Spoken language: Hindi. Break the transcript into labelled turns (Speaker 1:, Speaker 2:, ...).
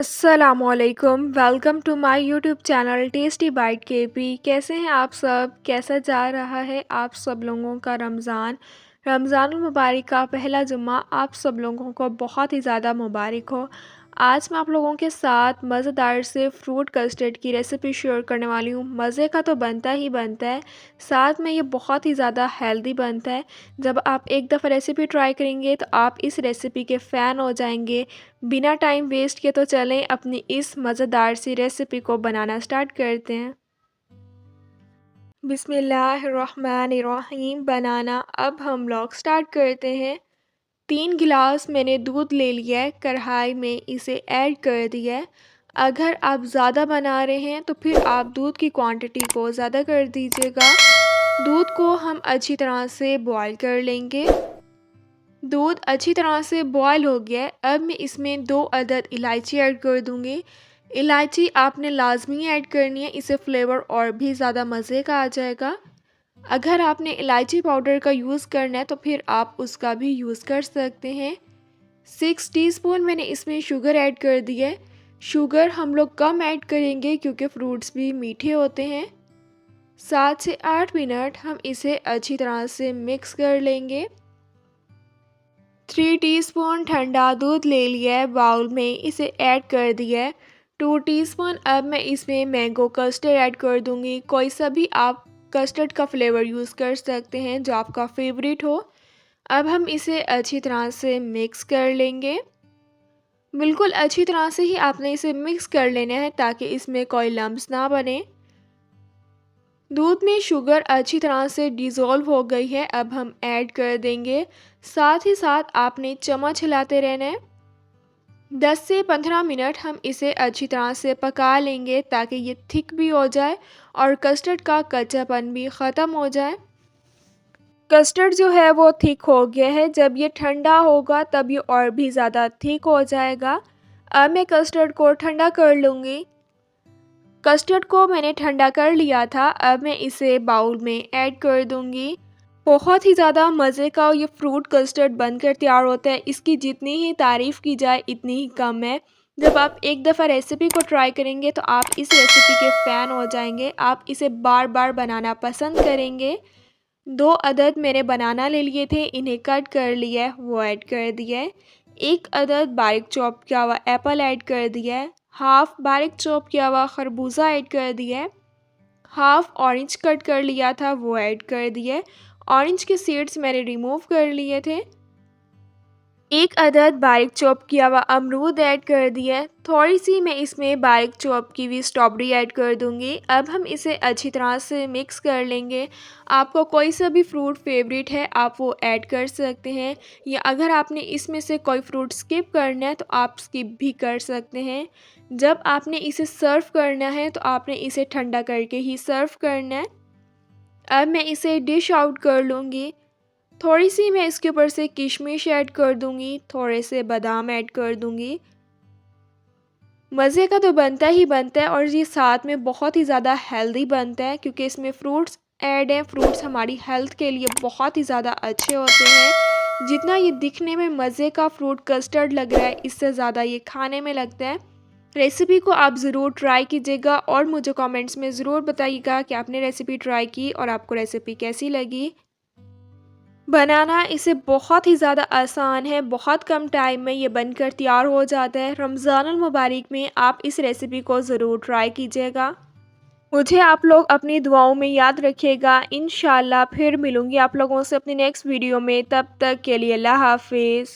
Speaker 1: अस्सलामुअलैकुम welcome to my YouTube channel tasty bite KP. कैसे हैं आप सब? कैसा जा रहा है आप सब लोगों का रमज़ान मुबारक का पहला जुम्मा आप सब लोगों को बहुत ही ज़्यादा मुबारक हो। आज मैं आप लोगों के साथ मज़ेदार से फ्रूट कस्टर्ड की रेसिपी शेयर करने वाली हूँ। मज़े का तो बनता ही बनता है, साथ में ये बहुत ही ज़्यादा हेल्दी बनता है। जब आप एक दफ़ा रेसिपी ट्राई करेंगे तो आप इस रेसिपी के फ़ैन हो जाएंगे। बिना टाइम वेस्ट किए तो चलें अपनी इस मज़ेदार सी रेसिपी को बनाना स्टार्ट करते हैं। बिस्मिल्लाहिर्रहमानिर्रहीम बनाना अब हम लोग स्टार्ट करते हैं। 3 गिलास मैंने दूध ले लिया है, कढ़ाई में इसे ऐड कर दिया है। अगर आप ज़्यादा बना रहे हैं तो फिर आप दूध की क्वांटिटी को ज़्यादा कर दीजिएगा। दूध को हम अच्छी तरह से बॉईल कर लेंगे। दूध अच्छी तरह से बॉयल हो गया है। अब मैं इसमें 2 अदद इलायची ऐड कर दूंगी। इलायची आपने लाजमी ऐड करनी है, इससे फ्लेवर और भी ज़्यादा मज़े का आ जाएगा। अगर आपने इलायची पाउडर का यूज़ करना है तो फिर आप उसका भी यूज़ कर सकते हैं। 6 टीस्पून मैंने इसमें शुगर ऐड कर दी है। शुगर हम लोग कम ऐड करेंगे क्योंकि फ्रूट्स भी मीठे होते हैं। 7 से 8 मिनट हम इसे अच्छी तरह से मिक्स कर लेंगे। 3 टीस्पून ठंडा दूध ले लिया है बाउल में, इसे ऐड कर दिया है। 2 टीस्पून अब मैं इसमें मैंगो कस्टर्ड ऐड कर दूंगी। कोई सा भी आप कस्टर्ड का फ्लेवर यूज़ कर सकते हैं जो आपका फेवरेट हो। अब हम इसे अच्छी तरह से मिक्स कर लेंगे। बिल्कुल अच्छी तरह से ही आपने इसे मिक्स कर लेना है ताकि इसमें कोई लम्स ना बने। दूध में शुगर अच्छी तरह से डिज़ोल्व हो गई है, अब हम ऐड कर देंगे। साथ ही साथ आपने चम्मच हिलाते रहना है। 10 से 15 मिनट हम इसे अच्छी तरह से पका लेंगे ताकि ये थिक भी हो जाए और कस्टर्ड का कच्चापन भी ख़त्म हो जाए। कस्टर्ड जो है वो थिक हो गया है, जब ये ठंडा होगा तब ये और भी ज़्यादा थिक हो जाएगा। अब मैं कस्टर्ड को ठंडा कर लूँगी। कस्टर्ड को मैंने ठंडा कर लिया था, अब मैं इसे बाउल में ऐड कर दूंगी। बहुत ही ज़्यादा मज़े का ये फ्रूट कस्टर्ड बनकर तैयार होता है। इसकी जितनी ही तारीफ़ की जाए इतनी ही कम है। जब आप एक दफ़ा रेसिपी को ट्राई करेंगे तो आप इस रेसिपी के फ़ैन हो जाएंगे, आप इसे बार बार बनाना पसंद करेंगे। 2 अदद मैंने बनाना ले लिए थे, इन्हें कट कर लिया है, वो ऐड कर दिया है। 1 अदद बारीक चॉप किया हुआ एप्पल ऐड कर दिया है। हाफ बारीक चॉप किया हुआ खरबूजा ऐड कर दिया है। हाफ ऑरेंज कट कर लिया था वो ऐड कर दिया है। ऑरेंज के सीड्स मैंने रिमूव कर लिए थे। 1 अदद बारीक चॉप किया हुआ अमरूद ऐड कर दिया है। थोड़ी सी मैं इसमें बारीक चॉप की हुई स्ट्रॉबेरी ऐड कर दूंगी। अब हम इसे अच्छी तरह से मिक्स कर लेंगे। आपको कोई सा भी फ्रूट फेवरेट है आप वो ऐड कर सकते हैं, या अगर आपने इसमें से कोई फ्रूट स्किप करना है तो आप स्किप भी कर सकते हैं। जब आपने इसे सर्व करना है तो आपने इसे ठंडा करके ही सर्व करना है। अब मैं इसे डिश आउट कर लूँगी। थोड़ी सी मैं इसके ऊपर से किशमिश ऐड कर दूंगी, थोड़े से बादाम ऐड कर दूंगी। मज़े का तो बनता ही बनता है और ये साथ में बहुत ही ज़्यादा हेल्दी बनता है क्योंकि इसमें फ्रूट्स ऐड हैं। फ्रूट्स हमारी हेल्थ के लिए बहुत ही ज़्यादा अच्छे होते हैं। जितना ये दिखने में मज़े का फ्रूट कस्टर्ड लग रहा है, इससे ज़्यादा ये खाने में लगता है। रेसिपी को आप ज़रूर ट्राई कीजिएगा और मुझे कमेंट्स में ज़रूर बताइएगा कि आपने रेसिपी ट्राई की और आपको रेसिपी कैसी लगी। बनाना इसे बहुत ही ज़्यादा आसान है, बहुत कम टाइम में ये बनकर तैयार हो जाता है। रमज़ानुल मुबारक में आप इस रेसिपी को ज़रूर ट्राई कीजिएगा। मुझे आप लोग अपनी दुआओं में याद रखिएगा। इंशाल्लाह फिर मिलूँगी आप लोगों से अपनी नेक्स्ट वीडियो में, तब तक के लिए अल्लाह हाफ़िज़।